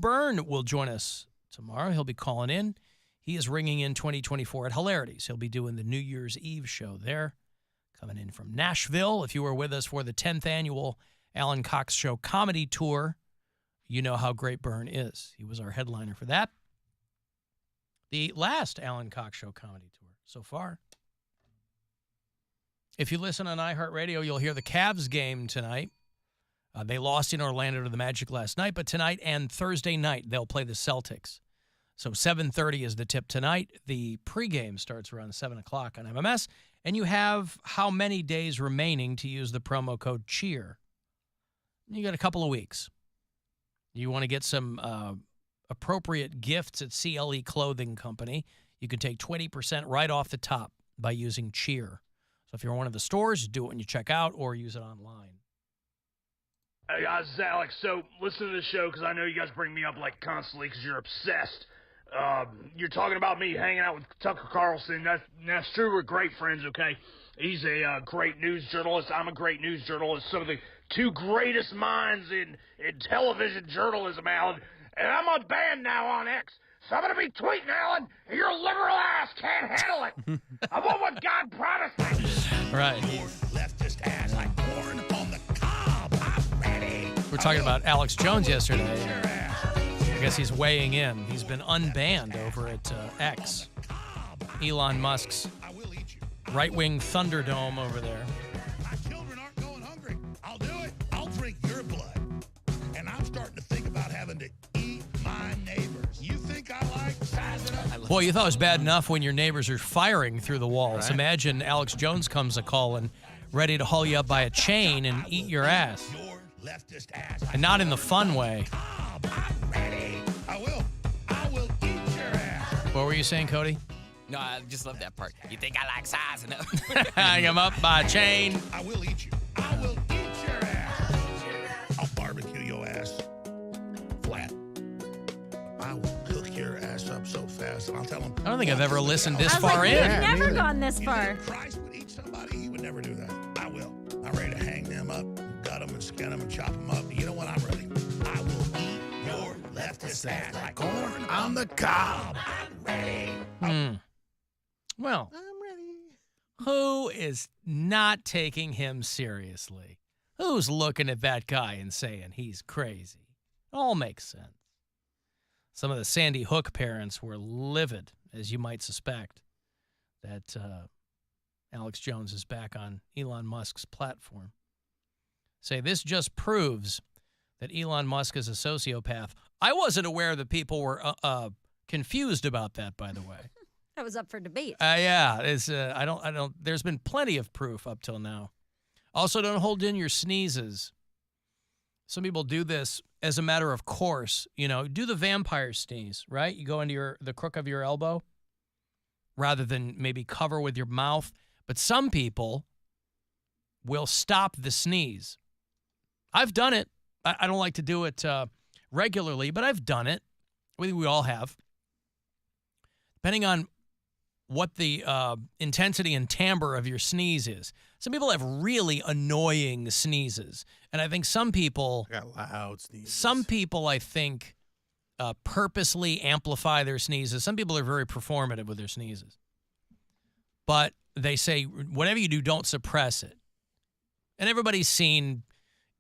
Byrne will join us tomorrow. He'll be calling in. He is ringing in 2024 at Hilarities. He'll be doing the New Year's Eve show there. Coming in from Nashville. If you were with us for the 10th annual Alan Cox Show comedy tour, you know how great Byrne is. He was our headliner for that. The last Alan Cox Show comedy tour so far. If you listen on iHeartRadio, you'll hear the Cavs game tonight. They lost in Orlando to the Magic last night, but tonight and Thursday night, they'll play the Celtics. So 7:30 is the tip tonight. The pregame starts around 7 o'clock on MMS, and you have how many days remaining to use the promo code CHEER? You got a couple of weeks. You want to get some appropriate gifts at CLE Clothing Company. You can take 20% right off the top by using CHEER. So if you're in one of the stores, do it when you check out or use it online. Hey guys, it's Alex. So listen to the show because I know you guys bring me up like constantly because you're obsessed. You're talking about me hanging out with Tucker Carlson. That's true. We're great friends, okay? He's a great news journalist. I'm a great news journalist. Some of the two greatest minds in television journalism, Alan. And I'm unbanned now on X. So I'm going to be tweeting, Alan, and your liberal ass can't handle it. I want what God promised me. Right. Your leftist ass like corn on the cob. I'm ready. We're talking about Alex Jones yesterday. I guess he's weighing in. He's been unbanned over at X. Elon Musk's right-wing Thunderdome over there. My children aren't going hungry. I'll do it. I'll drink your blood. And I'm starting to think about having to eat my neighbors. You think I like sizing up? Boy, you thought it was bad enough when your neighbors are firing through the walls. Right. Imagine Alex Jones comes a-calling, ready to haul you up by a chain and eat your ass. Your leftist ass. And not in the fun way. I'm ready. I will eat your ass. What were you saying, Cody? No, I just love that part. You think I like sizing up? Hang him up by a chain. I will eat you. I will eat your ass. I'll barbecue your ass flat. I will cook your ass up so fast. And I'll tell them. I don't think I've ever listened this I was far like, in. we've never gone this You far. think Christ would eat somebody? He would never do that. I will. I'm ready to hang them up, gut them, and skin them, and chop them up. You know what? I'm ready. I will eat your leftist ass like corn on the cob. I'm ready. Well, I'm ready. who is not taking him seriously? Who's looking at that guy and saying he's crazy? All makes sense. Some of the Sandy Hook parents were livid, as you might suspect, that Alex Jones is back on Elon Musk's platform. Say, this just proves that Elon Musk is a sociopath. I wasn't aware that people were confused about that, by the way. That was up for debate. Yeah, it's I don't. There's been plenty of proof up till now. Also, don't hold in your sneezes. Some people do this as a matter of course. You know, do the vampire sneeze, right? You go into the crook of your elbow rather than maybe cover with your mouth. But some people will stop the sneeze. I've done it. I don't like to do it regularly, but I've done it. I think we all have. Depending on what the intensity and timbre of your sneeze is. Some people have really annoying sneezes. And I think some people... I got loud sneezes. Some people, I think, purposely amplify their sneezes. Some people are very performative with their sneezes. But they say, whatever you do, don't suppress it. And everybody's seen,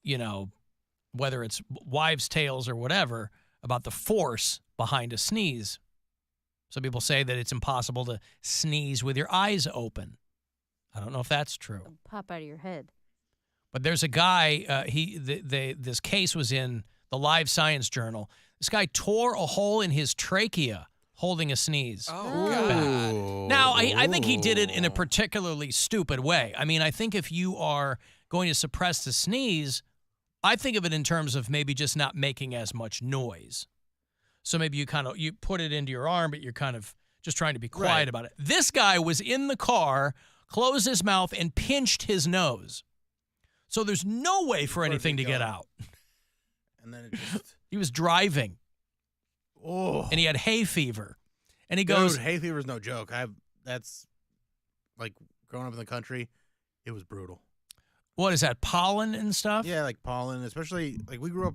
you know, whether it's wives' tales or whatever, about the force behind a sneeze. Some people say that it's impossible to sneeze with your eyes open. I don't know if that's true. It'll pop out of your head. But there's a guy, this case was in the Live Science Journal. This guy tore a hole in his trachea holding a sneeze. Oh, God. Now, I think he did it in a particularly stupid way. I mean, I think if you are going to suppress the sneeze, I think of it in terms of maybe just not making as much noise. So maybe you put it into your arm, but you're kind of just trying to be quiet about it. This guy was in the car, closed his mouth, and pinched his nose. So there's no way for anything to get out. And then it just... He was driving. Oh. And he had hay fever. And he goes... Dude, hay fever's no joke. That's, like, growing up in the country, it was brutal. What is that, pollen and stuff? Yeah, like pollen, especially, like, we grew up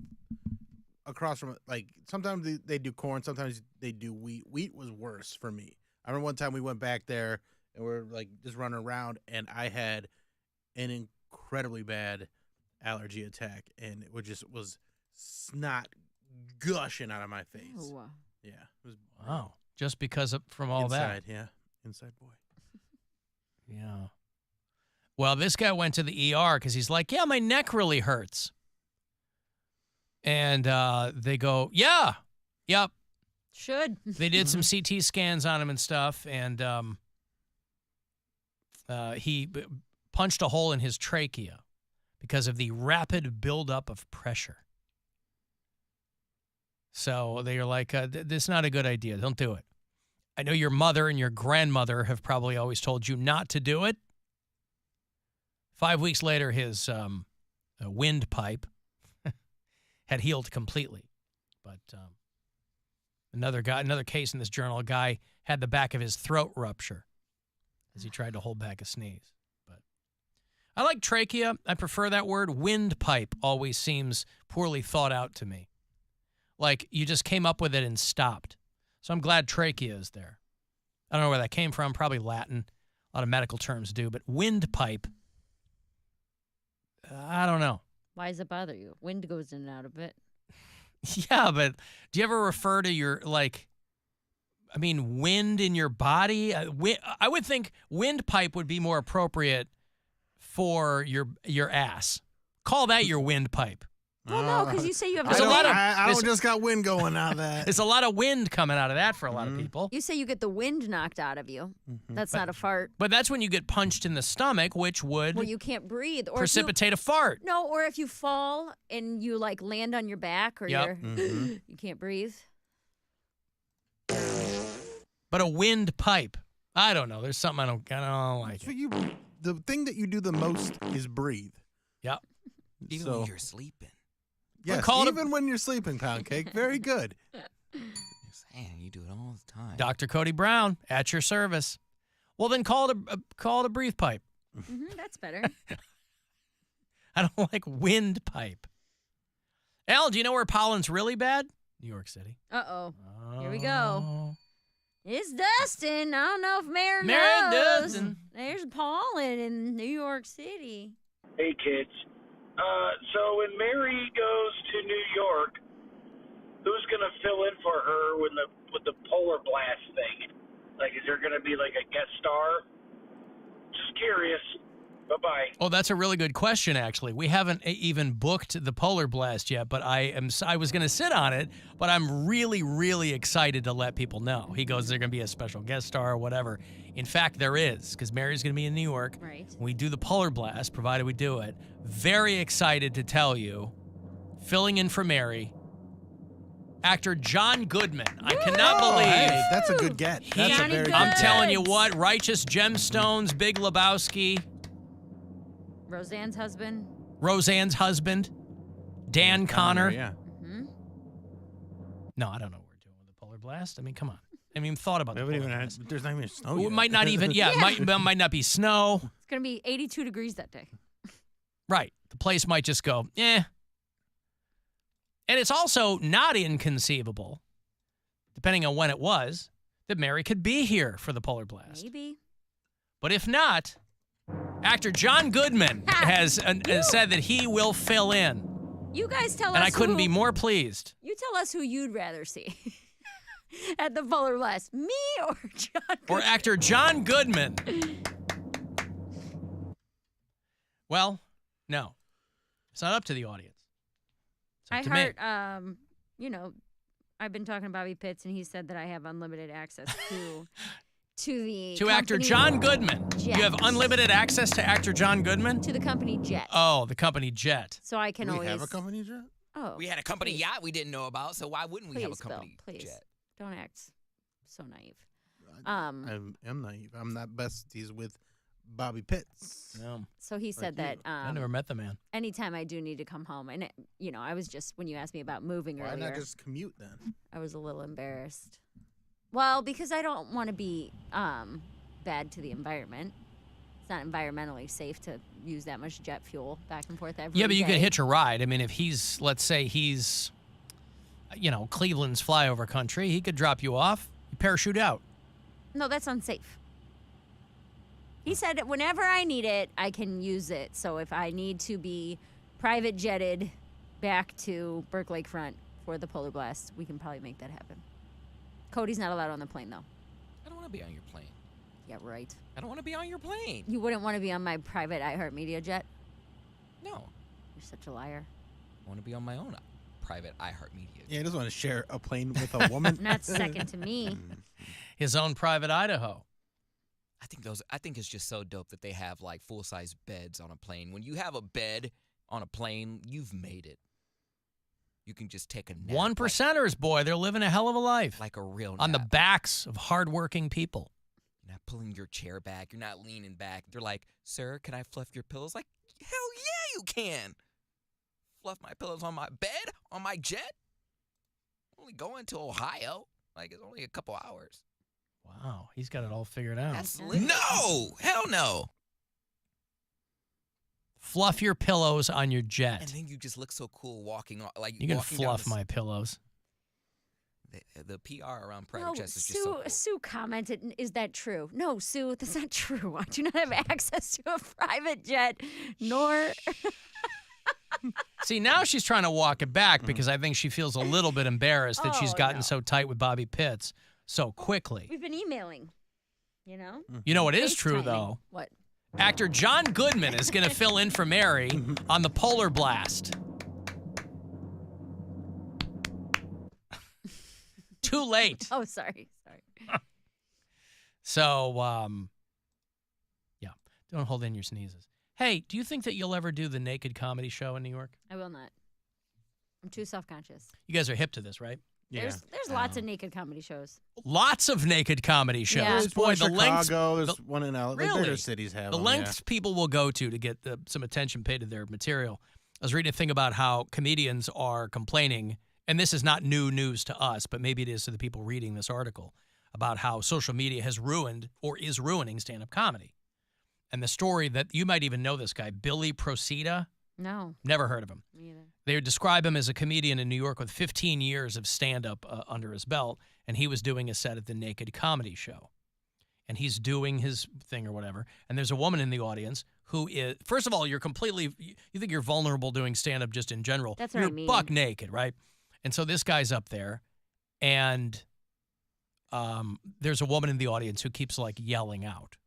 across from like sometimes they do corn, sometimes they do wheat. Wheat was worse for me. I remember one time we went back there and we're like just running around, and I had an incredibly bad allergy attack, and it was snot gushing out of my face. Ew. Yeah, it was Wow. Just because from all inside, yeah, inside boy. Yeah. Well, this guy went to the ER because he's like, yeah, my neck really hurts. And they go, yeah, yep. Should. They did some CT scans on him and stuff, and he punched a hole in his trachea because of the rapid buildup of pressure. So they're like, this is not a good idea. Don't do it. I know your mother and your grandmother have probably always told you not to do it. 5 weeks later, his windpipe had healed completely. But another case in this journal, a guy had the back of his throat rupture as he tried to hold back a sneeze. But I like trachea. I prefer that word. Windpipe always seems poorly thought out to me. Like you just came up with it and stopped. So I'm glad trachea is there. I don't know where that came from. Probably Latin. A lot of medical terms do. But windpipe, I don't know. Why does it bother you? Wind goes in and out of it. Yeah, but do you ever refer to your, wind in your body? I would think windpipe would be more appropriate for your ass. Call that your windpipe. Well, no, because you say you have There's a the lot wind. of- I there's- don't just got wind going out of that. There's a lot of wind coming out of that for a lot of people. You say you get the wind knocked out of you. That's not a fart. But that's when you get punched in the stomach, which would Well, you can't breathe. Or if precipitate a fart. no, or if you fall and you land on your back or Yep. you're you can't breathe. But a windpipe, I don't know. There's something I don't like So it. the thing that you do the most is breathe. Yep. Even So- when you're sleeping. Yes, call it a- even when you're sleeping, Poundcake. Very good. Man, you do it all the time. Dr. Cody Brown, at your service. Well, then call it a breathe pipe. That's better. I don't like windpipe. Al, do you know where pollen's really bad? New York City. Uh-oh. Here we Oh. go. It's Dustin. I don't know if Mary Mary knows. Dustin. There's pollen in New York City. Hey, kids. So when Mary goes to New York, who's gonna fill in for her with the polar blast thing? Like, is there gonna be like a guest star? Just curious. Bye-bye. Oh, that's a really good question, actually. We haven't even booked the Polar Blast yet, but I was going to sit on it, but I'm really, really excited to let people know. He goes, there's going to be a special guest star or whatever. In fact, there is, because Mary's going to be in New York. Right. When we do the Polar Blast, provided we do it, very excited to tell you, filling in for Mary, actor John Goodman. I cannot believe. Hey, that's a good get. That's a Johnny very Good. good I'm get. telling you what, Righteous Gemstones, Big Lebowski, Roseanne's husband. Roseanne's husband, Dan Connor. Yeah. Hmm? No, I don't know what we're doing with the Polar Blast. I mean, come on. I haven't even thought about We the haven't Polar even Blast. had, there's not even snow It yet. might not even, it might not be snow. It's going to be 82 degrees that day. Right. The place might just go, eh. And it's also not inconceivable, depending on when it was, that Mary could be here for the Polar Blast. Maybe. But if not, actor John Goodman has said that he will fill in. You guys tell us And I couldn't who, be more pleased. You tell us who you'd rather see at the Polar Blast. Me or John Or Goodman? actor John Goodman. Well, no. It's not up to the audience. It's up I to me. heard, I've been talking to Bobby Pitts, and he said that I have unlimited access to the To actor company John Goodman. Jet. You have unlimited access to actor John Goodman? to the company jet. Oh, the company jet. So I can We always have a company jet? Oh, We had a company please. yacht we didn't know about, so why wouldn't we have a Please, Bill, company please. jet? Don't act so naive. I am naive. I'm not besties with Bobby Pitts. No, So he said you. that I never met the man. anytime I do need to come home, and I was just when you asked me about moving Why earlier, not just commute then? I was a little embarrassed. Well, because I don't want to be bad to the environment. It's not environmentally safe to use that much jet fuel back and forth every day. Yeah, but you could hitch a ride. I mean, if let's say he's Cleveland's flyover country. He could drop you off. You parachute out. No, that's unsafe. He said whenever I need it, I can use it. So if I need to be private jetted back to Burke Lakefront for the Polar Blast, we can probably make that happen. Cody's not allowed on the plane, though. I don't want to be on your plane. Yeah, right. I don't want to be on your plane. You wouldn't want to be on my private iHeartMedia jet? No. You're such a liar. I want to be on my own private iHeartMedia. Yeah, he doesn't want to share a plane with a woman. Not second to me. His own private Idaho. I think it's just so dope that they have like full-size beds on a plane. When you have a bed on a plane, you've made it. You can just take a nap. One percenters, boy. They're living a hell of a life. Like a real nap. On the backs of hardworking people. You're not pulling your chair back. You're not leaning back. They're like, sir, can I fluff your pillows? Like, hell yeah, you can. Fluff my pillows on my bed, on my jet. Only going to Ohio. Like, it's only a couple hours. Wow, he's got it all figured out. That's no, hell no. Fluff your pillows on your jet. And then you just look so cool walking on. Like you can walking fluff my pillows. The PR around private No, jets is just so cool. Sue commented, is that true? No, Sue, that's not true. I do not have access to a private jet, nor... See, now she's trying to walk it back because I think she feels a little bit embarrassed that she's gotten so tight with Bobby Pitts so quickly. We've been emailing, you know? You know what is true, FaceTiming. though? What? Actor John Goodman is going to fill in for Mary on the Polar Blast. Too late. Oh, sorry. So, yeah, don't hold in your sneezes. Hey, do you think that you'll ever do the naked comedy show in New York? I will not. I'm too self-conscious. You guys are hip to this, right? Yeah. There's lots of naked comedy shows. Lots of naked comedy shows. Yeah. There's Boy, one in the lengths. Chicago, there's one in LA. Really? Their cities have The them, lengths people will go to get some attention paid to their material. I was reading a thing about how comedians are complaining, and this is not new news to us, but maybe it is to the people reading this article, about how social media has ruined or is ruining stand-up comedy. And the story that you might even know this guy, Billy Procida. No. Never heard of him. Me either. They describe him as a comedian in New York with 15 years of stand-up under his belt, and he was doing a set at the Naked Comedy Show. And he's doing his thing or whatever, and there's a woman in the audience who is, first of all, you think you're vulnerable doing stand-up just in general. That's what you're I mean. buck naked, right? And so this guy's up there, and there's a woman in the audience who keeps like yelling out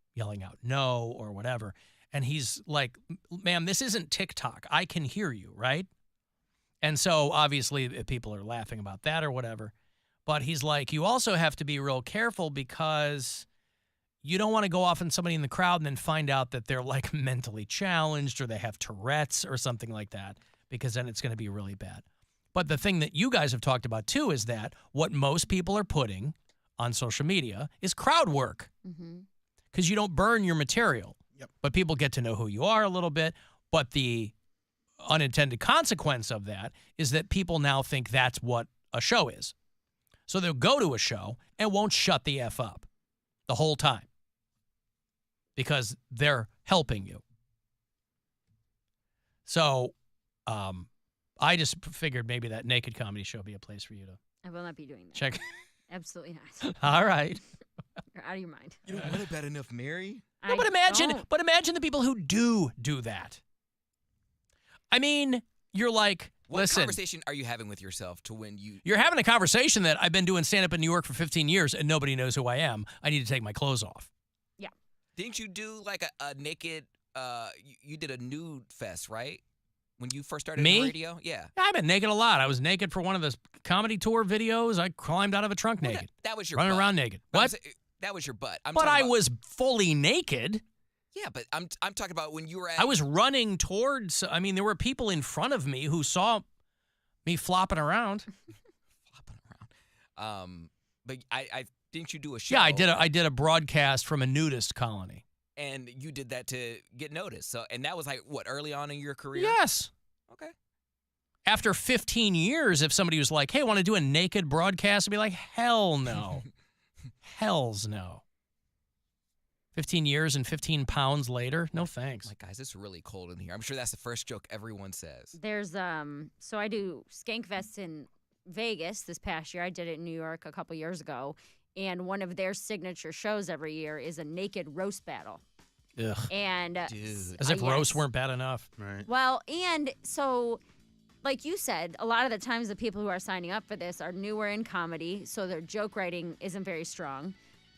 no or whatever. And he's like, ma'am, this isn't TikTok. I can hear you, right? And so obviously people are laughing about that or whatever. But he's like, you also have to be real careful because you don't want to go off on somebody in the crowd and then find out that they're like mentally challenged or they have Tourette's or something like that, because then it's going to be really bad. But the thing that you guys have talked about too is that what most people are putting on social media is crowd work. Mm-hmm. Because you don't burn your material. Yep. But people get to know who you are a little bit. But the unintended consequence of that is that people now think that's what a show is. So they'll go to a show and won't shut the F up the whole time because they're helping you. So I just figured maybe that Naked Comedy Show would be a place for you to I will not be doing that. check. Absolutely not. All right. You're out of your mind. You don't want it bad enough, Mary? No, but imagine the people who do that. I mean, you're like, What listen, conversation are you having with yourself to when you're having a conversation that I've been doing stand-up in New York for 15 years and nobody knows who I am. I need to take my clothes off. Yeah. Didn't you do like a naked, you did a nude fest, right? When you first started Me? in radio? Yeah. I've been naked a lot. I was naked for one of the comedy tour videos. I climbed out of a trunk Well, naked. That was your running butt. around naked. But What? that was your butt. But I was fully naked. Yeah, but I'm talking about when you were at. I was running towards, I mean, there were people in front of me who saw me flopping around. flopping around. But I didn't you do a show? Yeah, I did a broadcast from a nudist colony. And you did that to get noticed. So, and that was like what, early on in your career? Yes. Okay. After 15 years, if somebody was like, hey, want to do a naked broadcast? I'd be like, hell no. Hells no. 15 years and 15 pounds later? No thanks. Like, guys, it's really cold in here. I'm sure that's the first joke everyone says. There's so I do skank vests in Vegas this past year. I did it in New York a couple years ago. And one of their signature shows every year is a naked roast battle. Ugh. And Dude. As if yes. roasts weren't bad enough. Right. Well, and so, like you said, a lot of the times the people who are signing up for this are newer in comedy, so their joke writing isn't very strong,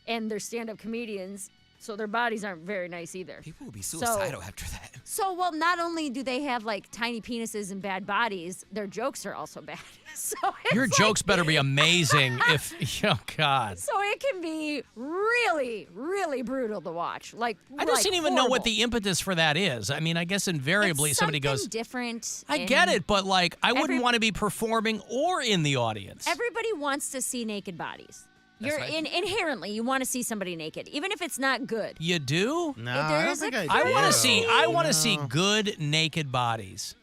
and they're stand-up comedians, so their bodies aren't very nice either. People will be suicidal after that. So, well, not only do they have like tiny penises and bad bodies, their jokes are also bad. So it's Your like- jokes better be amazing if, oh, God. So it can be really, really brutal to watch. Like I just didn't even know what horrible. the impetus for that is. I mean, I guess invariably It's somebody something goes, different. I and get it, but like, I wouldn't every- want to be performing or in the audience. Everybody wants to see naked bodies. That's You're right. inherently you want to see somebody naked, even if it's not good. You do? No, There I don't is a think I I do. want to see. I want to No. see good naked bodies.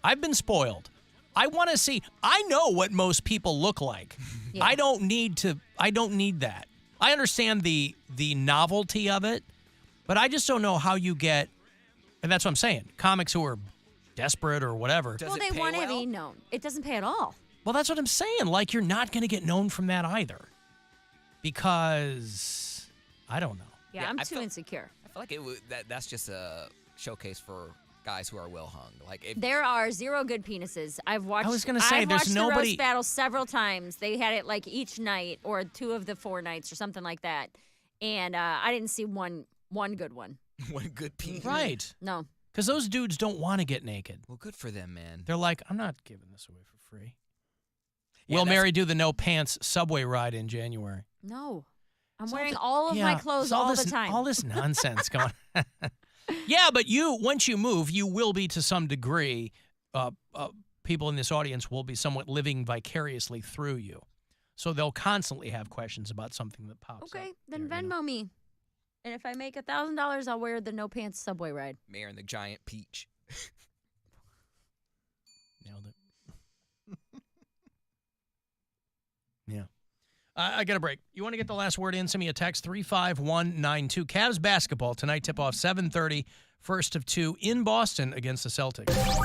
I've been spoiled. I want to see. I know what most people look like. Yeah. I don't need to. I don't need that. I understand the novelty of it, but I just don't know how you get. And that's what I'm saying. Comics who are desperate or whatever. Does Well, it they pay want to well? be known. It doesn't pay at all. Well, that's what I'm saying. Like, you're not going to get known from that either, because I don't know. Yeah, Yeah, I'm I too felt- insecure. I feel like it would, that's just a showcase for guys who are well hung. Like if There are zero good penises. I've watched. was gonna say, I've there's watched the nobody- roast battle several times. They had it like each night or 2 of the 4 nights or something like that, and I didn't see one good one. one good penis. Right. No. Because those dudes don't want to get naked. Well, good for them, man. They're like, I'm not giving this away for free. Yeah, Will that's- Mary do the no pants subway ride in January? No. I'm So wearing the- all of my yeah, clothes so all this, the time. All this nonsense going on. Yeah, but once you move, you will be to some degree, people in this audience will be somewhat living vicariously through you. So they'll constantly have questions about something that pops up. Okay, then there, you Venmo know. me. And if I make $1,000, I'll wear the no pants subway ride. Mayor and the giant peach. Nailed it. Yeah. I got a break. You want to get the last word in? Send me a text, 35192. Cavs basketball tonight, tip-off 7:30, first of 2 in Boston against the Celtics. It's the